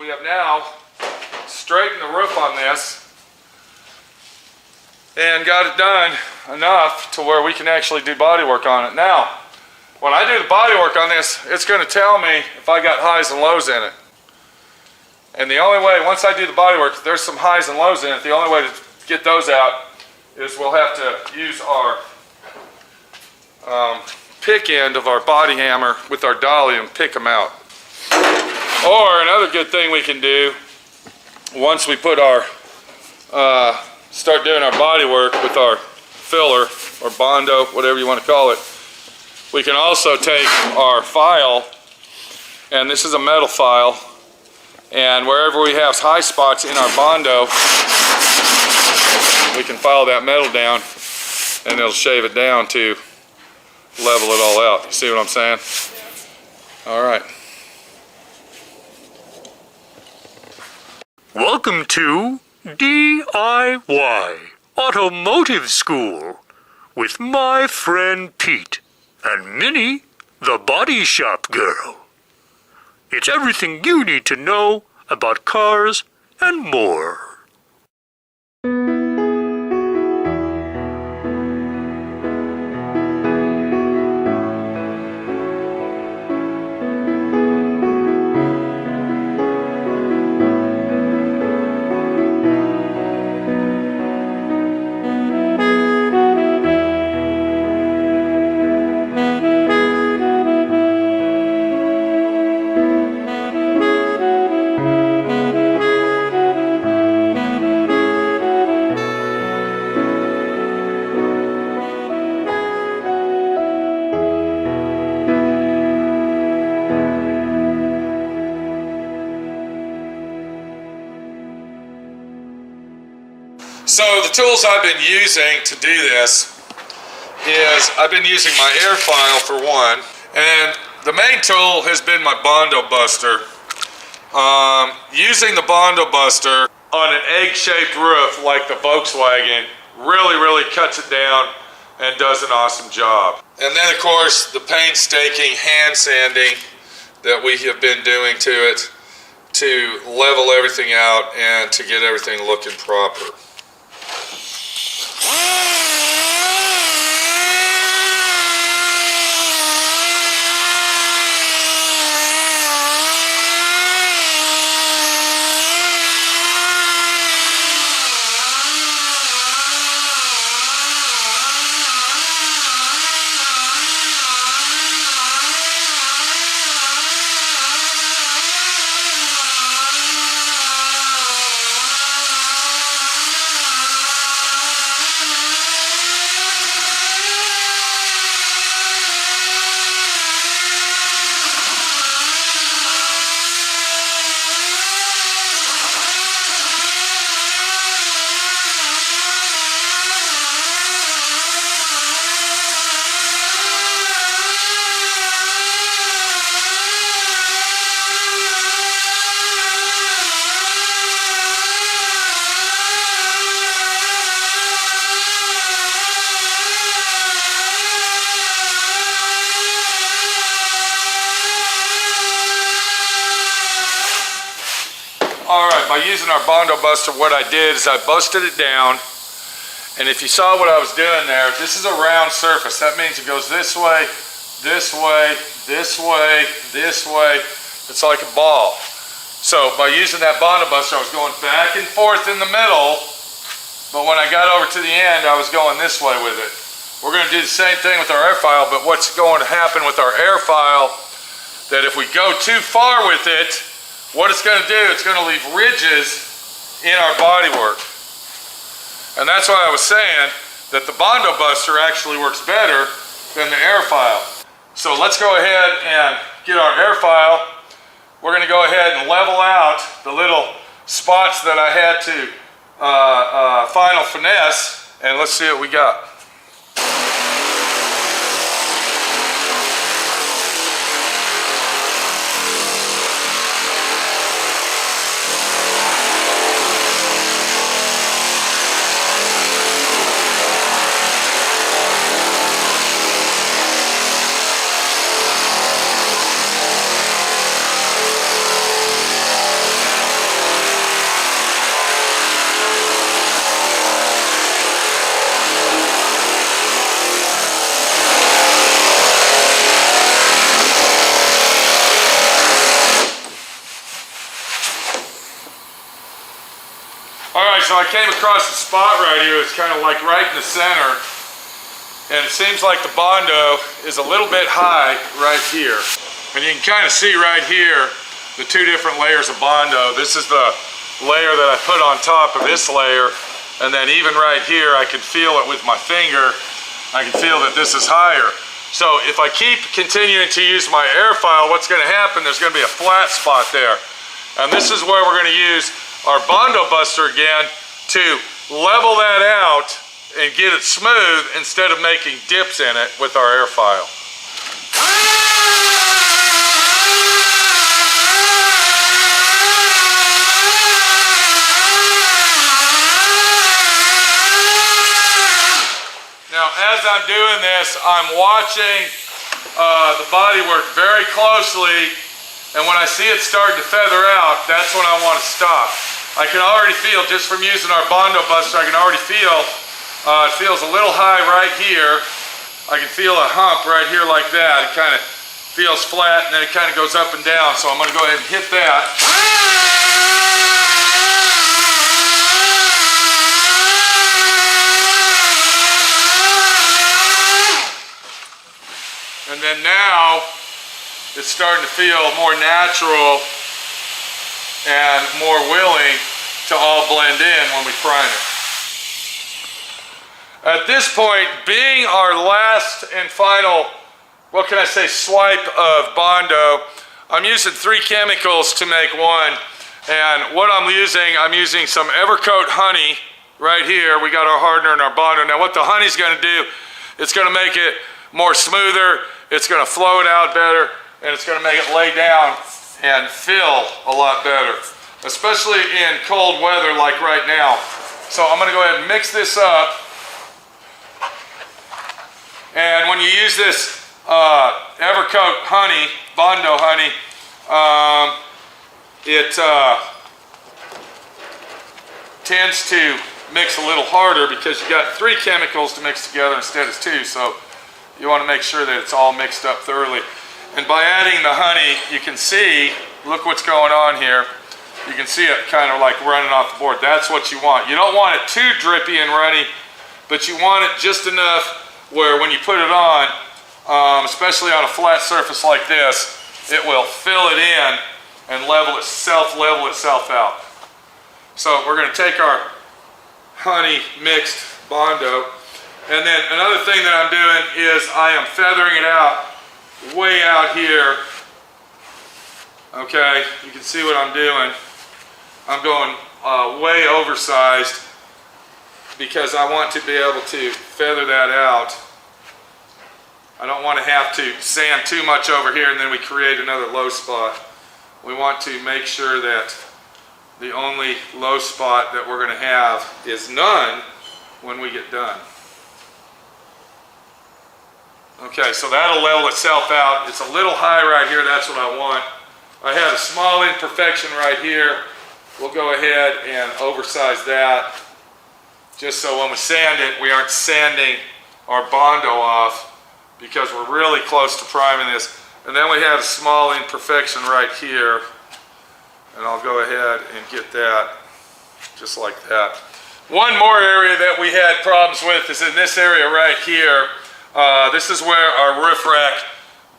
We have now straightened the roof on this and got it done enough to where we can actually do body work on it. Now, when I do the body work on this, it's going to tell me if I got highs and lows in it. And the only way, once I do the body work, there's some highs and lows in it. The only way to get those out is we'll have to use our pick end of our body hammer with our dolly and pick them out. Or another good thing we can do, once we put our, start doing our body work with our filler or bondo, whatever you want to call it, we can also take our file, and this is a metal file, and wherever we have high spots in our bondo, we can file that metal down and it'll shave it down to level it all out. You see what I'm saying? All right. Welcome to D.I.Y. Automotive School with my friend Pete and Minnie, the body shop girl. It's everything you need to know about cars and more. So the tools I've been using to do this is I've been using my air file for one, and the main tool has been my bondo buster. Using the bondo buster on an egg-shaped roof like the Volkswagen really cuts it down and does an awesome job. And then of course the painstaking hand sanding that we have been doing to it to level everything out and to get everything looking proper. Alright, by using our bondo buster, what I did is I busted it down, and if you saw what I was doing there, this is a round surface. That means it goes this way, this way, this way, this way. It's like a ball. So by using that bondo buster, I was going back and forth in the middle, but when I got over to the end, I was going this way with it. We're going to do the same thing with our air file, but what's going to happen with our air file, that if we go too far with it, what it's going to do, it's going to leave ridges in our bodywork. And that's why I was saying that the bondo buster actually works better than the air file. So let's go ahead and get our air file. We're going to go ahead and level out the little spots that I had to final finesse, and let's see what we got. I came across a spot right here. It's kind of like right in the center. And it seems like the bondo is a little bit high right here. And you can kind of see right here the two different layers of bondo. This is the layer that I put on top of this layer. And then even right here, I can feel it with my finger. I can feel that this is higher. So if I keep continuing to use my air file, what's gonna happen, there's gonna be a flat spot there. And this is where we're gonna use our bondo buster again to level that out and get it smooth instead of making dips in it with our air file. Now as I'm doing this, I'm watching the bodywork very closely, and when I see it starting to feather out, that's when I want to stop. I can already feel, just from using our bondo buster, I can already feel it feels a little high right here. I can feel a hump right here like that. It kind of feels flat and then it kind of goes up and down. So I'm going to go ahead and hit that. And then now it's starting to feel more natural and more willing to all blend in when we prime it. At this point, being our last and final, what can I say, swipe of bondo, I'm using 3 chemicals to make one. And what I'm using some Evercoat honey right here. We got our hardener and our bondo. Now what the honey's gonna do, it's gonna make it more smoother, it's gonna flow it out better, and it's gonna make it lay down and fill a lot better, especially in cold weather like right now. So I'm gonna go ahead and mix this up. And when you use this Evercoat honey, bondo honey, it tends to mix a little harder because you got 3 chemicals to mix together instead of 2. So you want to make sure that it's all mixed up thoroughly. And by adding the honey, you can see, look what's going on here. You can see it kind of like running off the board. That's what you want. You don't want it too drippy and runny, but you want it just enough where when you put it on, especially on a flat surface like this, it will fill it in and level itself out. So we're going to take our honey mixed bondo, and then another thing that I'm doing is I am feathering it out way out here. Okay, you can see what I'm doing. I'm going way oversized because I want to be able to feather that out. I don't want to have to sand too much over here and then we create another low spot. We want to make sure that the only low spot that we're going to have is none when we get done. Okay, so that'll level itself out. It's a little high right here, that's what I want. I had a small imperfection right here. We'll go ahead and oversize that, just so when we sand it, we aren't sanding our bondo off because we're really close to priming this. And then we have a small imperfection right here, and I'll go ahead and get that just like that. One more area that we had problems with is in this area right here. This is where our roof rack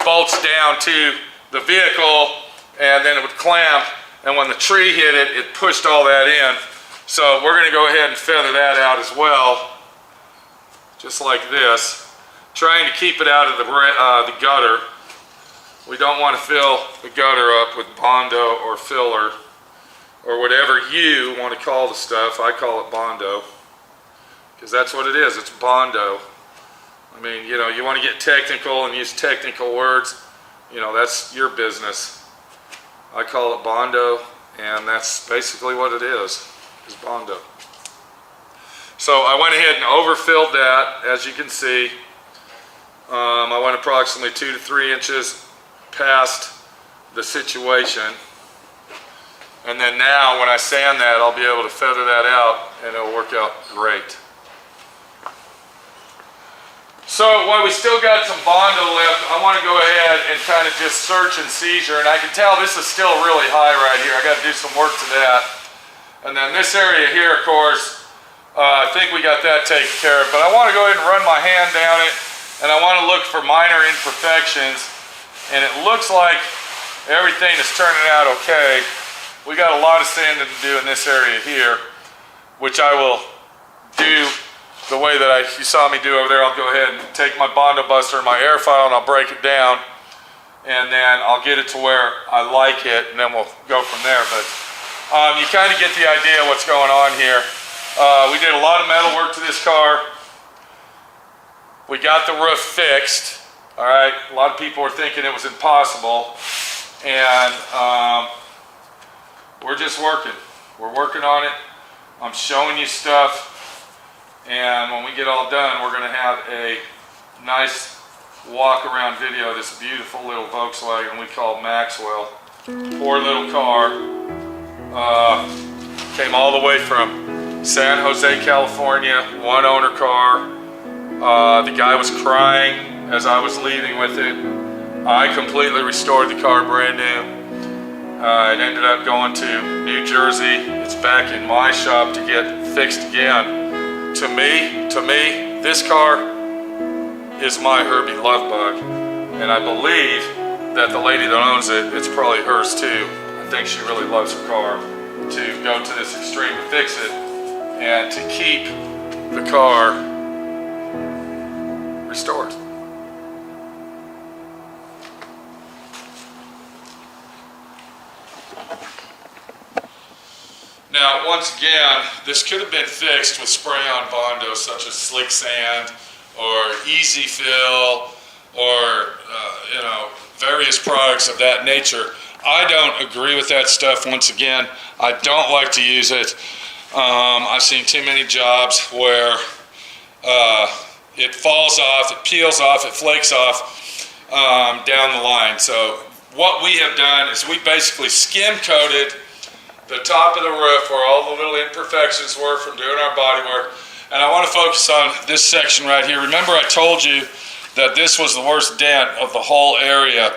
bolts down to the vehicle, and then it would clamp, and when the tree hit it, it pushed all that in. So we're going to go ahead and feather that out as well, just like this, trying to keep it out of the gutter. We don't want to fill the gutter up with bondo or filler or whatever you want to call the stuff. I call it bondo because that's what it is. It's bondo. I mean, you know, you want to get technical and use technical words, you know, that's your business. I call it bondo, and that's basically what it is bondo. So I went ahead and overfilled that, as you can see. I went approximately 2 to 3 inches past the situation. And then now when I sand that, I'll be able to feather that out and it'll work out great. So while we still got some bondo left, I want to go ahead and kind of just search and seizure. And I can tell this is still really high right here. I got to do some work to that. And then this area here, of course, I think we got that taken care of. But I want to go ahead and run my hand down it, and I want to look for minor imperfections. And it looks like everything is turning out okay. We got a lot of sanding to do in this area here, which I will do the way that you saw me do over there. I'll go ahead and take my bondo buster and my air file and I'll break it down, and then I'll get it to where I like it, and then we'll go from there. But you kind of get the idea of what's going on here. We did a lot of metal work to this car. We got the roof fixed. All right, a lot of people were thinking it was impossible, and we're just working. We're working on it. I'm showing you stuff, and when we get all done, we're going to have a nice walk around video of this beautiful little Volkswagen we call Maxwell. Poor little car. Came all the way from San Jose, California, one owner car. The guy was crying as I was leaving with it. I completely restored the car brand new. It ended up going to New Jersey. It's back in my shop to get fixed again. To me, this car is my Herbie love bug. And I believe that the lady that owns it, it's probably hers too. I think she really loves her car. To go to this extreme to fix it and to keep the car restored. Now, once again, this could have been fixed with spray-on bondo, such as slick sand or easy fill or various products of that nature. I don't agree with that stuff. Once again, I don't like to use it. I've seen too many jobs where it falls off, it peels off, it flakes off down the line. So what we have done is we basically skim coated the top of the roof where all the little imperfections were from doing our body work. And I want to focus on this section right here. Remember, I told you that this was the worst dent of the whole area.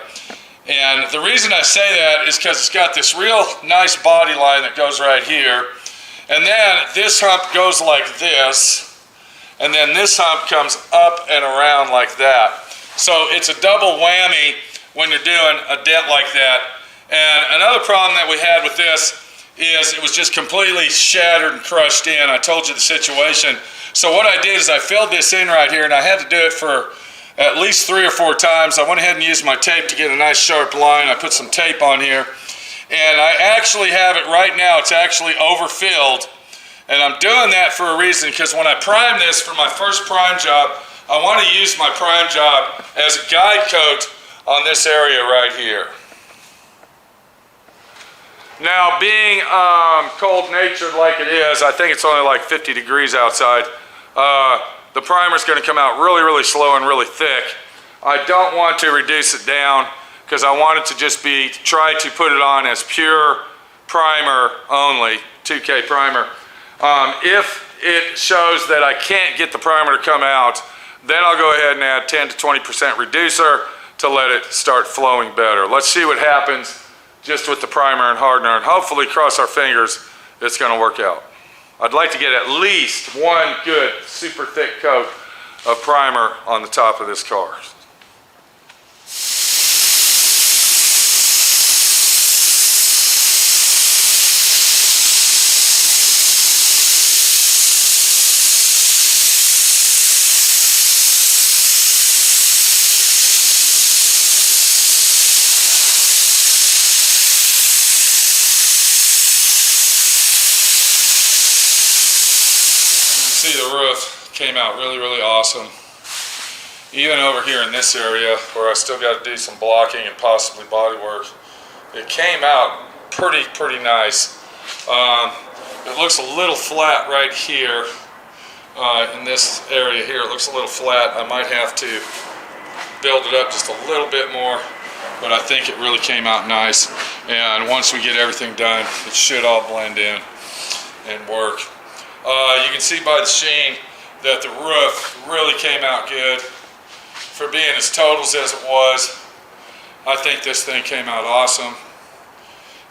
And the reason I say that is because it's got this real nice body line that goes right here. And then this hump goes like this. And then this hump comes up and around like that. So it's a double whammy when you're doing a dent like that. And another problem that we had with this is it was just completely shattered and crushed in. I told you the situation. So what I did is I filled this in right here, and I had to do it for at least 3 or 4 times. I went ahead and used my tape to get a nice sharp line. I put some tape on here, and I actually have it right now. It's actually overfilled, and I'm doing that for a reason, because when I prime this for my first prime job, I want to use my prime job as a guide coat on this area right here. Now, being cold-natured like it is, I think it's only like 50 degrees outside. The primer is going to come out really, really slow and really thick. I don't want to reduce it down because I want it to just try to put it on as pure primer only, 2K primer. If it shows that I can't get the primer to come out, then I'll go ahead and add 10 to 20% reducer to let it start flowing better. Let's see what happens just with the primer and hardener, and hopefully, cross our fingers, it's going to work out. I'd like to get at least one good super thick coat of primer on the top of this car. See, the roof came out really, really awesome. Even over here in this area where I still got to do some blocking and possibly body work, it came out pretty nice. It looks a little flat right here in this area here. It looks a little flat. I might have to build it up just a little bit more, but I think it really came out nice. And once we get everything done, it should all blend in and work. You can see by the sheen that the roof really came out good. For being as totals as it was, I think this thing came out awesome.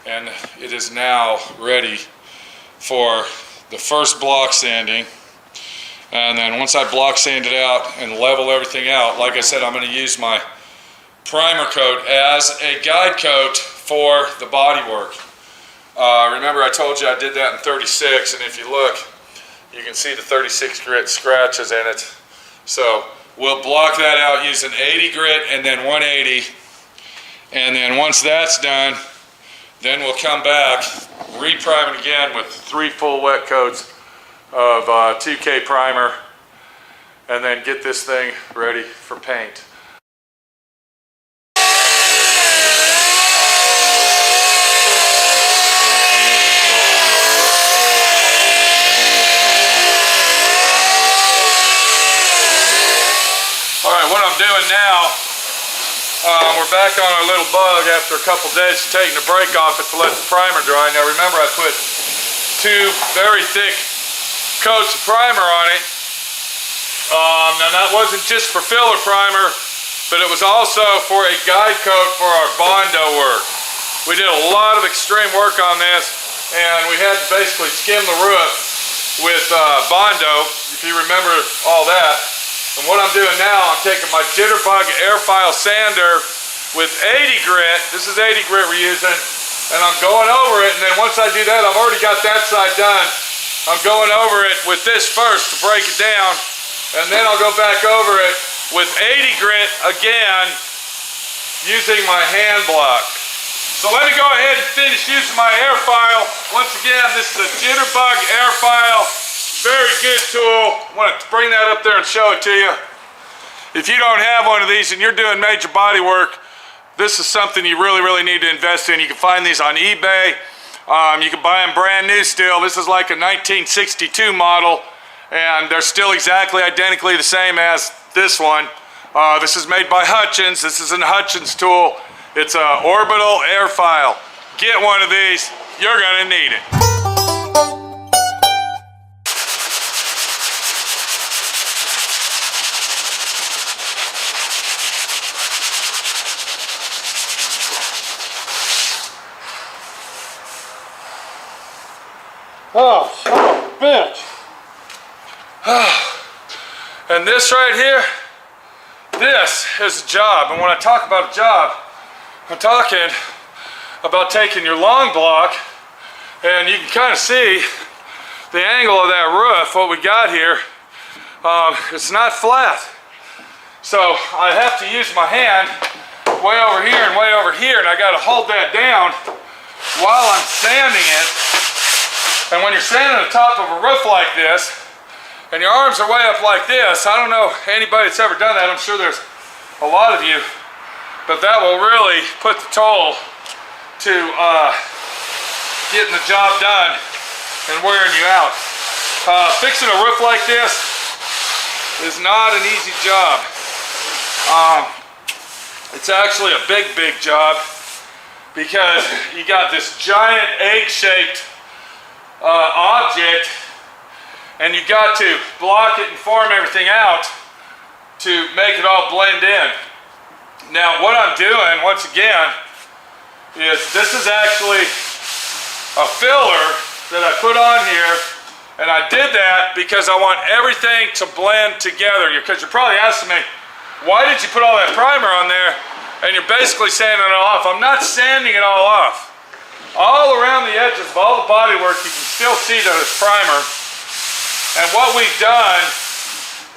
And it is now ready for the first block sanding. And then once I block sand it out and level everything out, like I said, I'm going to use my primer coat as a guide coat for the bodywork. Remember I told you I did that in 36, and if you look, you can see the 36 grit scratches in it. So we'll block that out using 80 grit and then 180. And then once that's done, then we'll come back, re-prime it again with 3 full wet coats of 2K primer, and then get this thing ready for paint. Alright, what I'm doing now, we're back on our little bug after a couple days of taking the brake off it to let the primer dry. Now remember, I put 2 very thick coats of primer on it. Now that wasn't just for filler primer, but it was also for a guide coat for our bondo work. We did a lot of extreme work on this, and we had to basically skim the roof with bondo, if you remember all that. And what I'm doing now, I'm taking my Jitterbug air file sander with 80 grit, this is 80 grit we're using, and I'm going over it, and then once I do that, I've already got that side done. I'm going over it with this first to break it down, and then I'll go back over it with 80 grit again using my hand block. So let me go ahead and finish using my air file. Once again, this is a Jitterbug air file. Very good tool. I want to bring that up there and show it to you. If you don't have one of these and you're doing major body work, this is something you really need to invest in. You can find these on eBay. You can buy them brand new still. This is like a 1962 model, and they're still exactly identically the same as this one. This is made by Hutchins. This is a Hutchins tool. It's an orbital air file. Get one of these. You're gonna need it. Oh, son of a bitch. And this right here, this is a job. And when I talk about a job, I'm talking about taking your long block, and you can kind of see the angle of that roof, what we got here. It's not flat. So I have to use my hand way over here and way over here, and I got to hold that down while I'm sanding it. And when you're standing on the top of a roof like this, and your arms are way up like this, I don't know anybody that's ever done that, I'm sure there's a lot of you, but that will really put the toll to getting the job done and wearing you out. Fixing a roof like this is not an easy job. It's actually a big job, because you got this giant egg-shaped object, and you got to block it and form everything out to make it all blend in. Now what I'm doing, once again, is this is actually a filler that I put on here, and I did that because I want everything to blend together. Because you're probably asking me, why did you put all that primer on there and you're basically sanding it off? I'm not sanding it all off. All around the edges of all the bodywork, you can still see that it's primer. And what we've done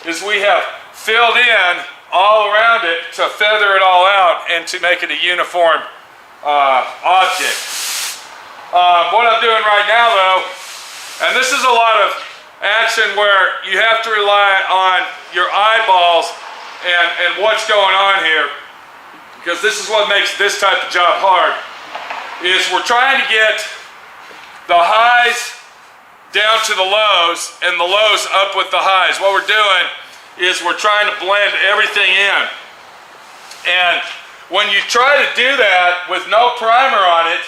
is we have filled in all around it to feather it all out and to make it a uniform object. What I'm doing right now though, and this is a lot of action where you have to rely on your eyeballs and what's going on here, because this is what makes this type of job hard. Is we're trying to get the highs down to the lows and the lows up with the highs. What we're doing is we're trying to blend everything in. And when you try to do that with no primer on it,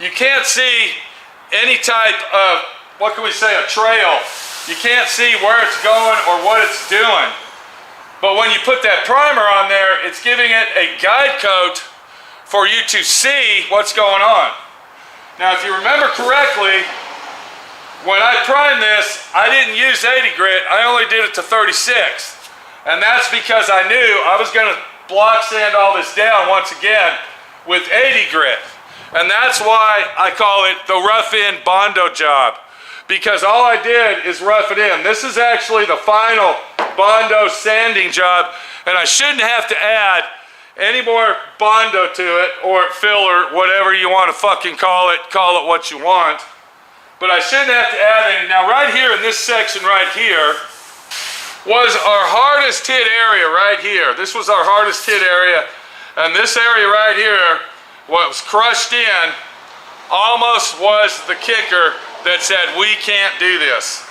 you can't see any type of, what can we say, a trail. You can't see where it's going or what it's doing. But when you put that primer on there, it's giving it a guide coat for you to see what's going on. Now if you remember correctly, when I primed this, I didn't use 80 grit, I only did it to 36. And that's because I knew I was gonna block sand all this down once again with 80 grit. And that's why I call it the rough in bondo job, because all I did is rough it in. This is actually the final bondo sanding job, and I shouldn't have to add any more bondo to it, or filler, whatever you want to fucking call it what you want. But I shouldn't have to add any. Now right here in this section right here was our hardest hit area right here. This was our hardest hit area, and this area right here, what was crushed in, almost was the kicker that said we can't do this.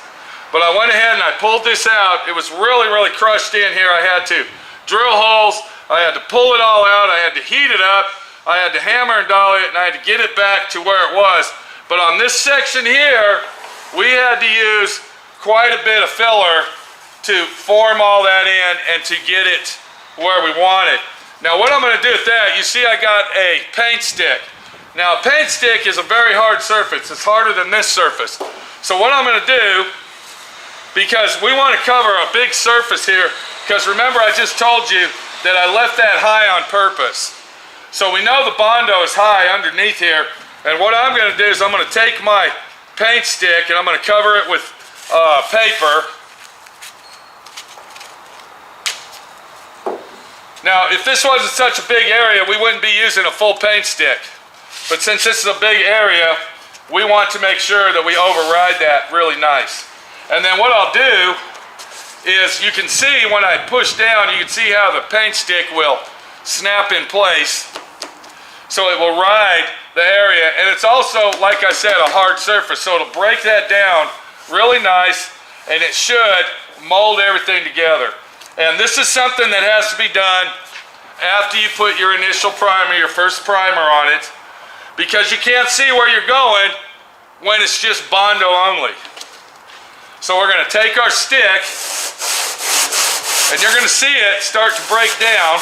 But I went ahead and I pulled this out. It was really, really crushed in here. I had to drill holes. I had to pull it all out. I had to heat it up. I had to hammer and dolly it, and I had to get it back to where it was. But on this section here, we had to use quite a bit of filler to form all that in and to get it where we want it. Now what I'm going to do with that, you see I got a paint stick. Now a paint stick is a very hard surface. It's harder than this surface. So what I'm going to do, because we want to cover a big surface here, because remember I just told you that I left that high on purpose. So we know the bondo is high underneath here, and what I'm going to do is I'm going to take my paint stick and I'm going to cover it with paper. Now if this wasn't such a big area, we wouldn't be using a full paint stick. But since this is a big area, we want to make sure that we override that really nice. And then what I'll do is, you can see when I push down, you can see how the paint stick will snap in place. So it will ride the area, and it's also, like I said, a hard surface, so it'll break that down really nice, and it should mold everything together. And this is something that has to be done after you put your initial primer, your first primer on it, because you can't see where you're going when it's just bondo only. So we're going to take our stick, and you're going to see it start to break down.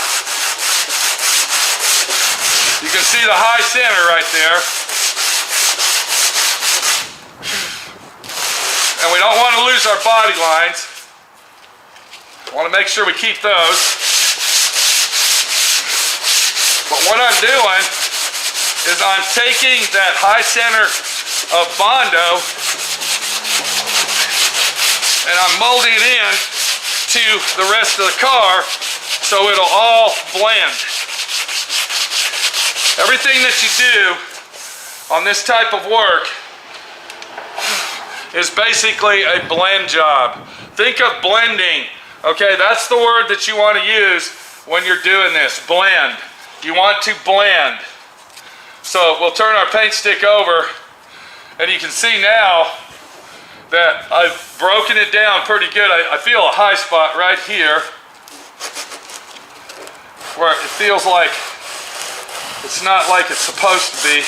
You can see the high center right there. And we don't want to lose our body lines. I want to make sure we keep those. But what I'm doing is I'm taking that high center of bondo and I'm molding it in to the rest of the car so it'll all blend. Everything that you do on this type of work is basically a blend job. Think of blending. Okay, that's the word that you want to use when you're doing this, blend. You want to blend. So we'll turn our paint stick over, and you can see now that I've broken it down pretty good. I feel a high spot right here where it feels like it's not like it's supposed to be.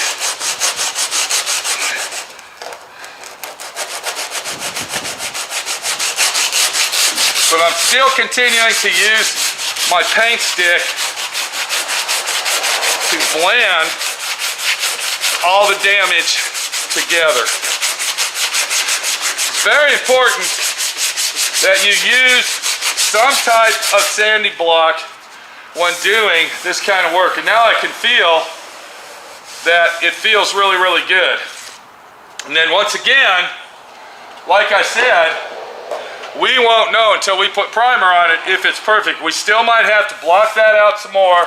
But I'm still continuing to use my paint stick to blend all the damage together. It's very important that you use some type of sanding block when doing this kind of work. And now I can feel that it feels really, really good. And then once again, like I said, we won't know until we put primer on it if it's perfect. We still might have to block that out some more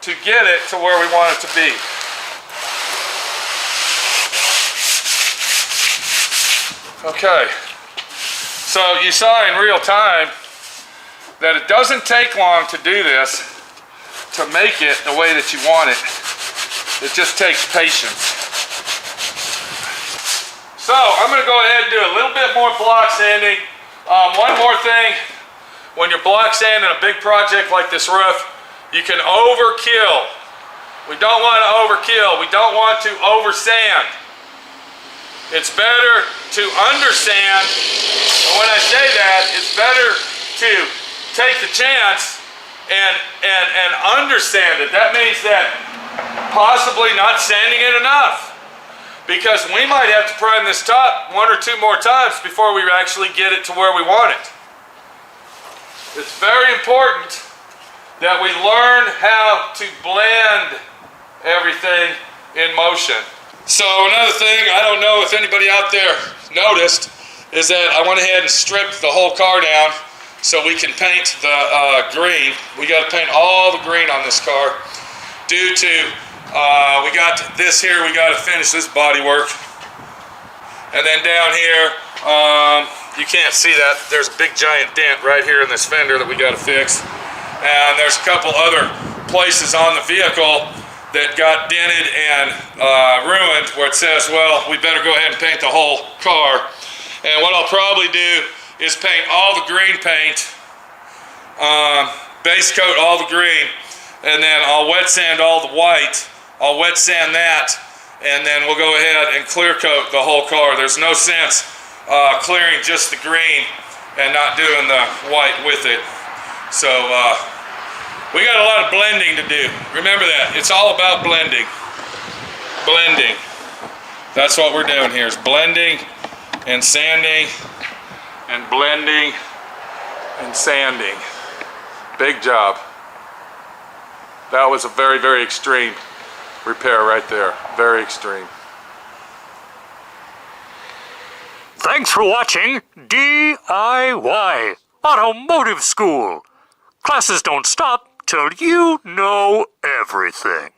to get it to where we want it to be. Okay, so you saw in real time that it doesn't take long to do this, to make it the way that you want it. It just takes patience. So I'm going to go ahead and do a little bit more block sanding. One more thing, when you're block sanding a big project like this roof, you can overkill. We don't want to overkill. We don't want to oversand. It's better to undersand. And when I say that, it's better to take the chance and undersand it. That means that possibly not sanding it enough. because we might have to prime this top 1 or 2 more times before we actually get it to where we want it. It's very important that we learn how to blend everything in motion. So another thing, I don't know if anybody out there noticed, is that I went ahead and stripped the whole car down so we can paint the green. We got to paint all the green on this car due to, we got this here, we got to finish this bodywork. And then down here, you can't see that, there's a big giant dent right here in this fender that we got to fix. And there's a couple other places on the vehicle that got dented and ruined where it says, well, we better go ahead and paint the whole car. And what I'll probably do is paint all the green paint, base coat all the green, and then I'll wet sand all the white. I'll wet sand that, and then we'll go ahead and clear coat the whole car. There's no sense clearing just the green and not doing the white with it. So we got a lot of blending to do. Remember that. It's all about blending. Blending. That's what we're doing here, is blending and sanding and blending and sanding. Big job. That was a very, very extreme repair right there. Very extreme. Thanks for watching D.I.Y. Automotive School. Classes don't stop till you know everything.